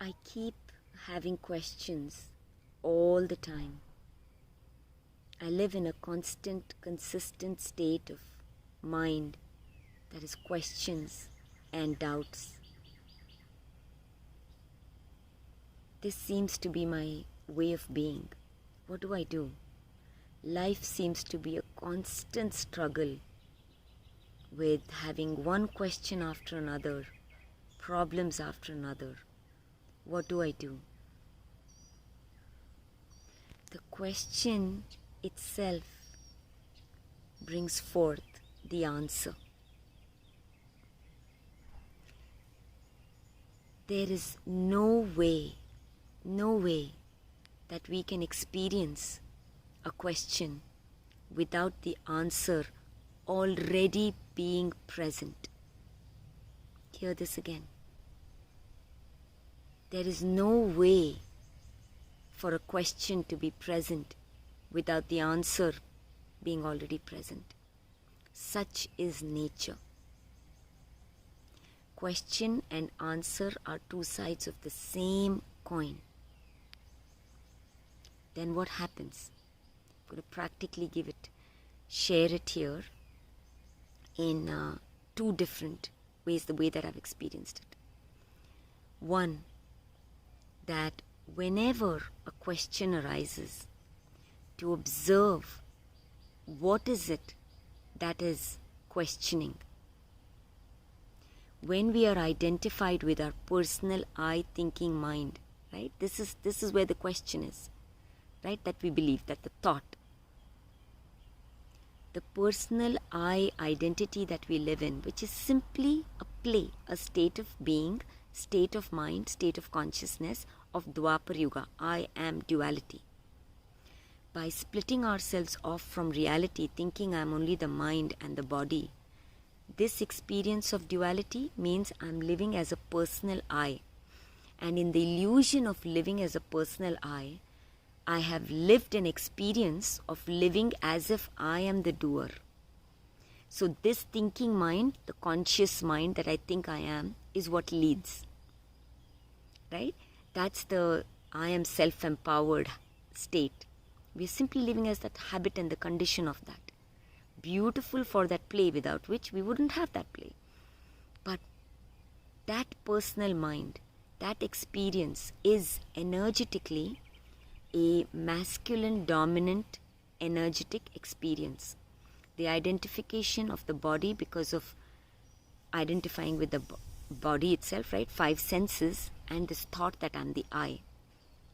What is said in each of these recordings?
I keep having questions all the time. I live in a constant, consistent state of mind that is questions and doubts. This seems to be my way of being. What do I do? Life seems to be a constant struggle with having one question after another, problems after another. What do I do? The question itself brings forth the answer. There is no way that we can experience a question without the answer already being present. Hear this again. There is no way for a question to be present without the answer being already present. Such is nature. Question and answer are two sides of the same coin. Then what happens? I'm going to practically share it here in two different ways, the way that I've experienced it. One, that whenever a question arises, to observe what is it that is questioning. When we are identified with our personal I thinking mind, right? This is where the question is, right? That we believe, that the thought. The personal I identity that we live in, which is simply a play, a state of being, state of mind, state of consciousness of Dwaparayuga. I am duality. By splitting ourselves off from reality, thinking I'm only the mind and the body, this experience of duality means I'm living as a personal I. And in the illusion of living as a personal I have lived an experience of living as if I am the doer. So this thinking mind, the conscious mind that I think I am, is what leads. Right? That's the I am self-empowered state. We are simply living as that habit and the condition of that. Beautiful for that play, without which we wouldn't have that play. But that personal mind, that experience is energetically a masculine dominant energetic experience. The identification of the body because of identifying with the body itself, right? 5 senses, and this thought that I'm the I.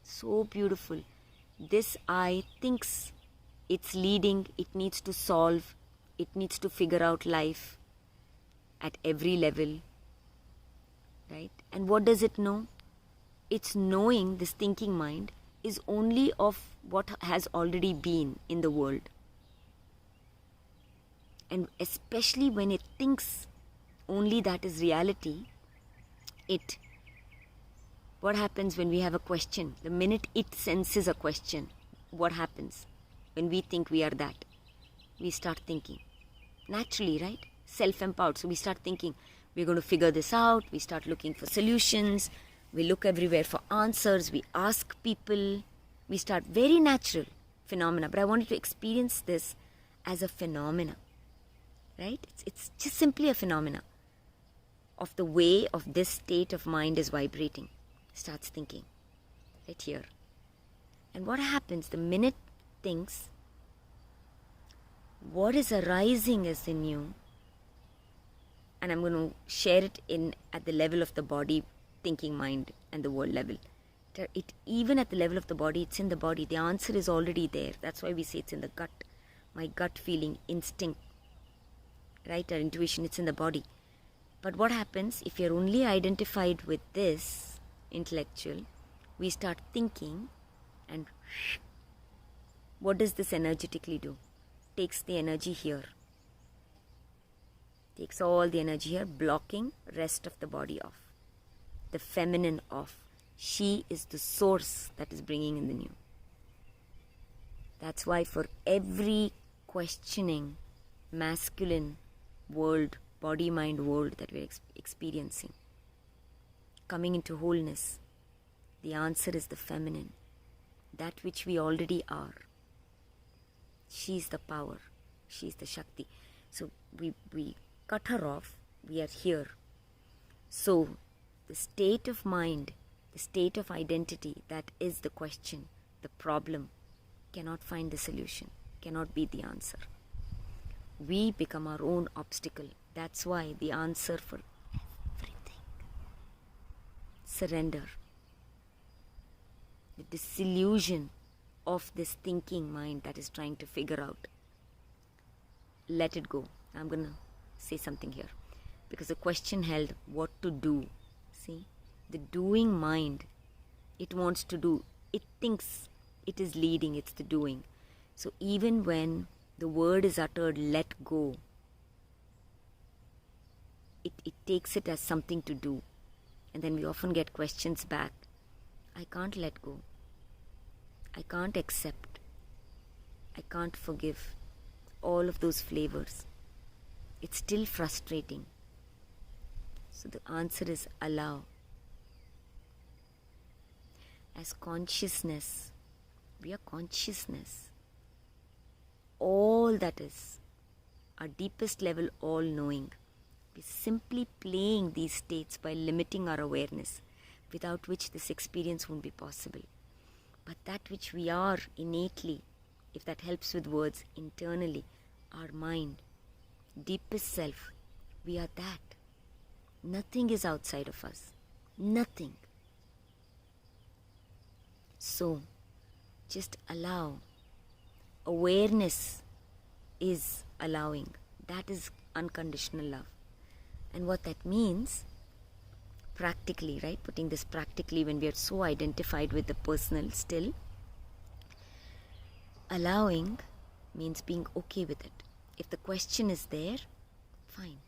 So beautiful. This I thinks it's leading, it needs to solve, it needs to figure out life at every level, right? And what does it know? It's knowing, this thinking mind is only of what has already been in the world. And especially when it thinks only that is reality, what happens when we have a question? The minute it senses a question, what happens? When we think we are that, we start thinking. Naturally, right? Self-empowered. So we start thinking, we're going to figure this out. We start looking for solutions. We look everywhere for answers. We ask people. We start very natural phenomena. But I wanted to experience this as a phenomena, right? It's just simply a phenomena of the way of this state of mind is vibrating. Starts thinking right here. And what happens the minute thinks, what is arising is in you, and I'm going to share it at the level of the body, thinking mind, and the world level. Even at the level of the body, it's in the body. The answer is already there. That's why we say it's in the gut. My gut feeling, instinct, right? Our intuition, it's in the body. But what happens if you're only identified with this intellectual? We start thinking, and what does this energetically do? Takes the energy here. Takes all the energy here, blocking rest of the body off. The feminine off. She is the source that is bringing in the new. That's why for every questioning masculine world, body-mind world that we're experiencing, coming into wholeness, The answer is the feminine, that which we already are. She's the power. She's the Shakti. So we cut her off. We are here. So the state of mind, the state of identity, that is the question, the problem, cannot find the solution, cannot be the answer. We become our own obstacle. That's why the answer for everything. Surrender. The disillusion of this thinking mind that is trying to figure out. Let it go. I'm going to say something here. Because the question held what to do. See, the doing mind, it wants to do. It thinks it is leading, it's the doing. So even when the word is uttered, let go, it takes it as something to do. And then we often get questions back. I can't let go. I can't accept. I can't forgive. All of those flavors. It's still frustrating. So the answer is allow. As consciousness, we are consciousness. All that is, our deepest level all-knowing. We're simply playing these states by limiting our awareness, without which this experience won't be possible. But that which we are innately, if that helps with words, internally, our mind, deepest self, we are that. Nothing is outside of us. Nothing. So, just allow. Awareness is allowing. That is unconditional love. And what that means, practically, right? Putting this practically when we are so identified with the personal still, allowing means being okay with it. If the question is there, fine.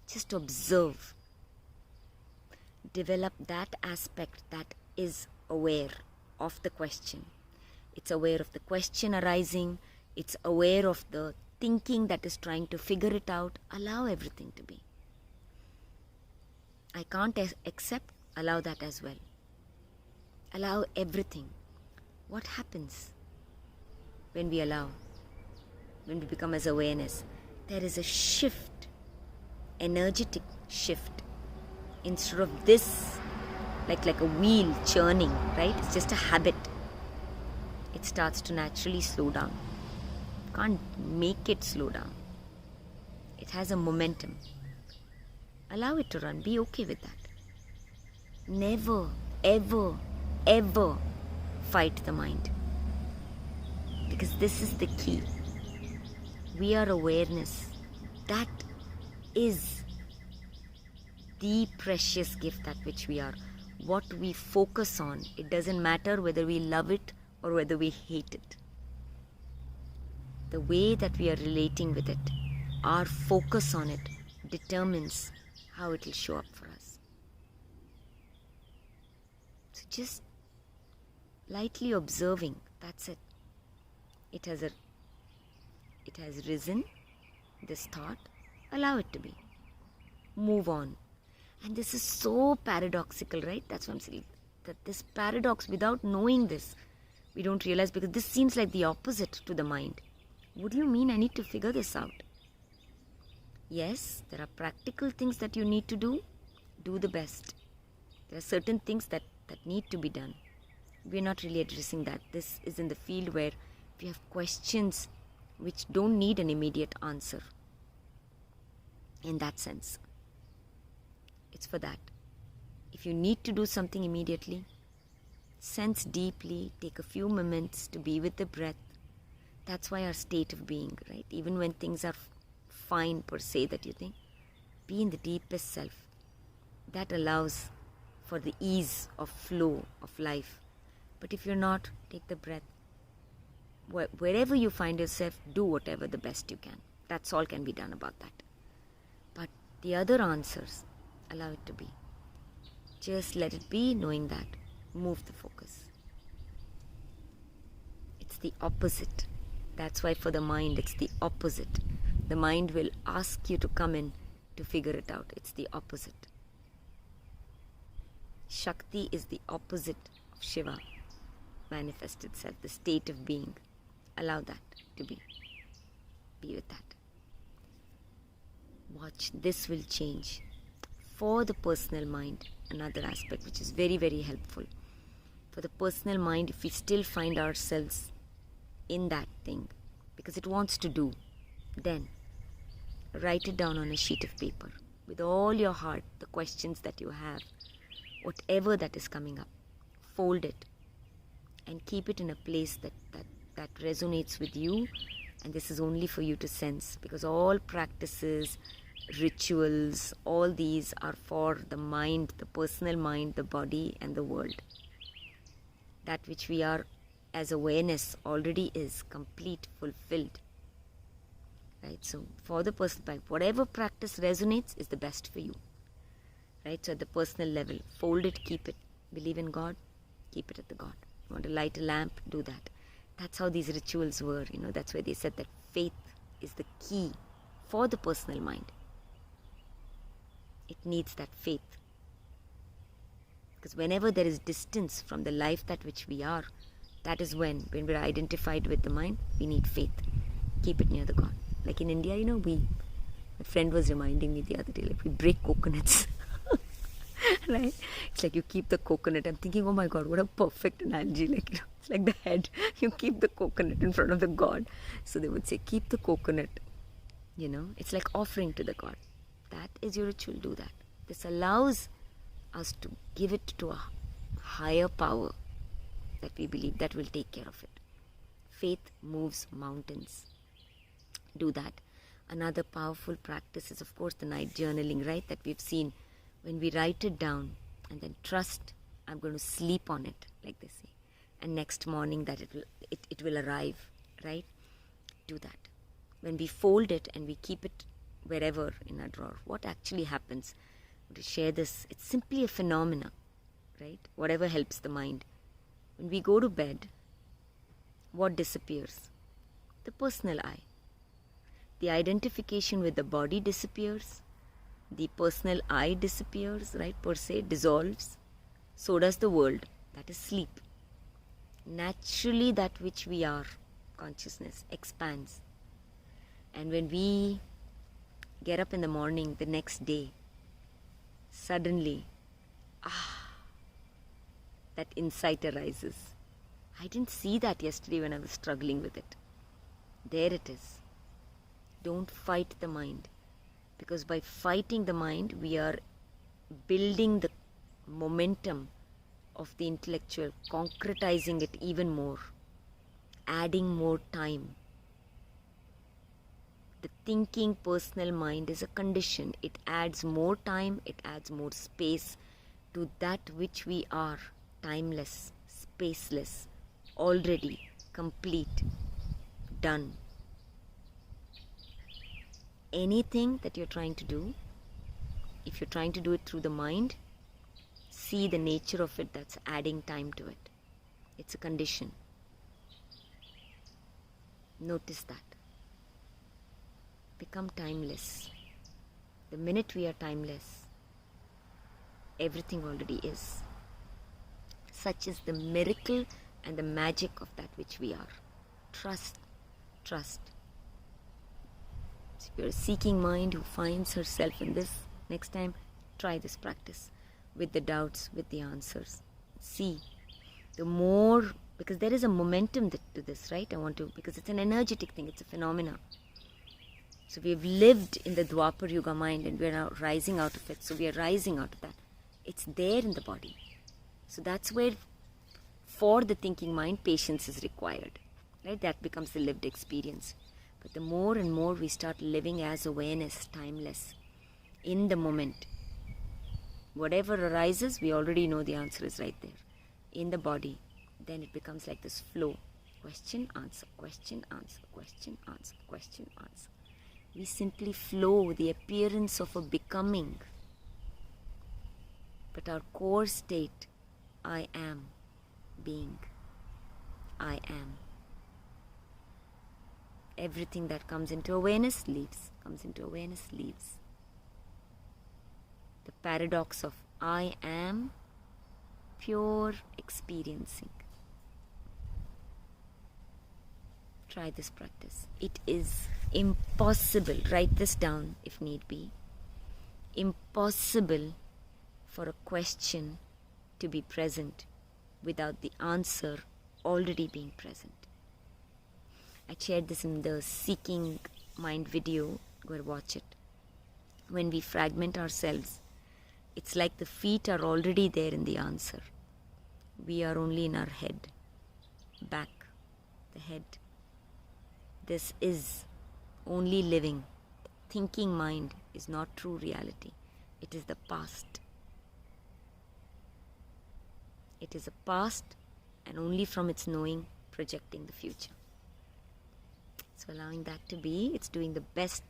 Just observe. Develop that aspect that is aware of the question. It's aware of the question arising. It's aware of the thinking that is trying to figure it out. Allow everything to be. I can't accept, allow that as well. Allow everything. What happens when we allow? When we become as awareness? There is a shift, energetic shift. Instead of this, like a wheel churning, right? It's just a habit. It starts to naturally slow down. Can't make it slow down. It has a momentum. Allow it to run. Be okay with that. Never, ever, ever fight the mind. Because this is the key. We are awareness. That is the precious gift that which we are. What we focus on, it doesn't matter whether we love it or whether we hate it. The way that we are relating with it, our focus on it, determines how it will show up for us. So just lightly observing, that's it. It has risen, this thought, allow it to be. Move on. And this is so paradoxical, right? That's what I'm saying. That this paradox, without knowing this, we don't realize, because this seems like the opposite to the mind. What do you mean I need to figure this out? Yes, there are practical things that you need to do. Do the best. There are certain things that need to be done. We're not really addressing that. This is in the field where we have questions which don't need an immediate answer. In that sense. It's for that. If you need to do something immediately, sense deeply, take a few moments to be with the breath. That's why our state of being, right? Even when things are fine per se that you think, be in the deepest self. That allows for the ease of flow of life. But if you're not, take the breath. Wherever you find yourself, do whatever the best you can. That's all can be done about that. But the other answers, allow it to be. Just let it be, knowing that. Move the focus. It's the opposite. That's why for the mind, it's the opposite. The mind will ask you to come in to figure it out. It's the opposite. Shakti is the opposite of Shiva manifest itself, the state of being. Allow that to be. Be with that. Watch, this will change. For the personal mind, another aspect which is very, very helpful. For the personal mind, if we still find ourselves in that thing, because it wants to do, then write it down on a sheet of paper with all your heart, the questions that you have, whatever that is coming up. Fold it and keep it in a place that resonates with you, and this is only for you to sense, because all practices, rituals, all these are for the mind, the personal mind, the body and the world. That which we are as awareness already is complete, fulfilled. Right? So for the personal, whatever practice resonates is the best for you. Right? So at the personal level, fold it, keep it. Believe in God, keep it at the God. You want to light a lamp, do that. That's how these rituals were. That's why they said that faith is the key for the personal mind. It needs that faith. Because whenever there is distance from the life that which we are, that is when we're identified with the mind, we need faith. Keep it near the God. Like in India, my friend was reminding me the other day, like we break coconuts. Right? It's like you keep the coconut. I'm thinking, oh my God, what a perfect analogy. It's like the head. You keep the coconut in front of the God. So they would say, keep the coconut. It's like offering to the God. That is your ritual, do that. This allows us to give it to a higher power that we believe that will take care of it. Faith moves mountains. Do that. Another powerful practice is, of course, the night journaling, right? That we've seen. When we write it down and then trust, I'm going to sleep on it, like they say. And next morning that it will arrive, right? Do that. When we fold it and we keep it wherever in our drawer, what actually happens? To share this, it's simply a phenomena, right? Whatever helps the mind. When we go to bed, what disappears? The personal I. The identification with the body disappears. The personal I disappears, right? Per se, dissolves. So does the world. That is sleep. Naturally, that which we are, consciousness, expands. And when we get up in the morning the next day, suddenly, that insight arises. I didn't see that yesterday when I was struggling with it. There it is. Don't fight the mind. Because by fighting the mind, we are building the momentum of the intellectual, concretizing it even more, adding more time. The thinking personal mind is a condition. It adds more time, it adds more space to that which we are, timeless, spaceless, already, complete, done. Anything that you're trying to do, if you're trying to do it through the mind, see the nature of it that's adding time to it. It's a condition. Notice that. Become timeless. The minute we are timeless, everything already is. Such is the miracle and the magic of that which we are. Trust. Trust. If you're a seeking mind who finds herself in this, next time, try this practice with the doubts, with the answers. See, the more, because there is a momentum to this, right? Because it's an energetic thing, it's a phenomena. So we've lived in the Dwaparayuga mind and we're now rising out of it. So we are rising out of that. It's there in the body. So that's where, for the thinking mind, patience is required. Right? That becomes the lived experience. But the more and more we start living as awareness, timeless, in the moment, whatever arises, we already know the answer is right there. In the body, then it becomes like this flow. Question, answer, question, answer, question, answer, question, answer. We simply flow, the appearance of a becoming. But our core state, I am, being, I am. Everything that comes into awareness leaves, comes into awareness leaves. The paradox of I am pure experiencing. Try this practice. It is impossible, write this down if need be, impossible for a question to be present without the answer already being present. I shared this in the Seeking Mind video, go and watch it. When we fragment ourselves, it's like the feet are already there in the answer. We are only in our head, back, the head. This is only living. Thinking mind is not true reality. It is the past. It is a past, and only from its knowing projecting the future. So allowing that to be, it's doing the best,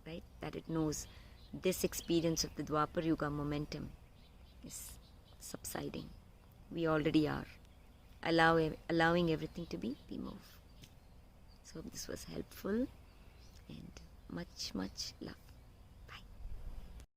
right, that it knows. This experience of the Dwaparayuga momentum is subsiding. We already are. Allowing everything to be, we move. So this was helpful, and much, much love.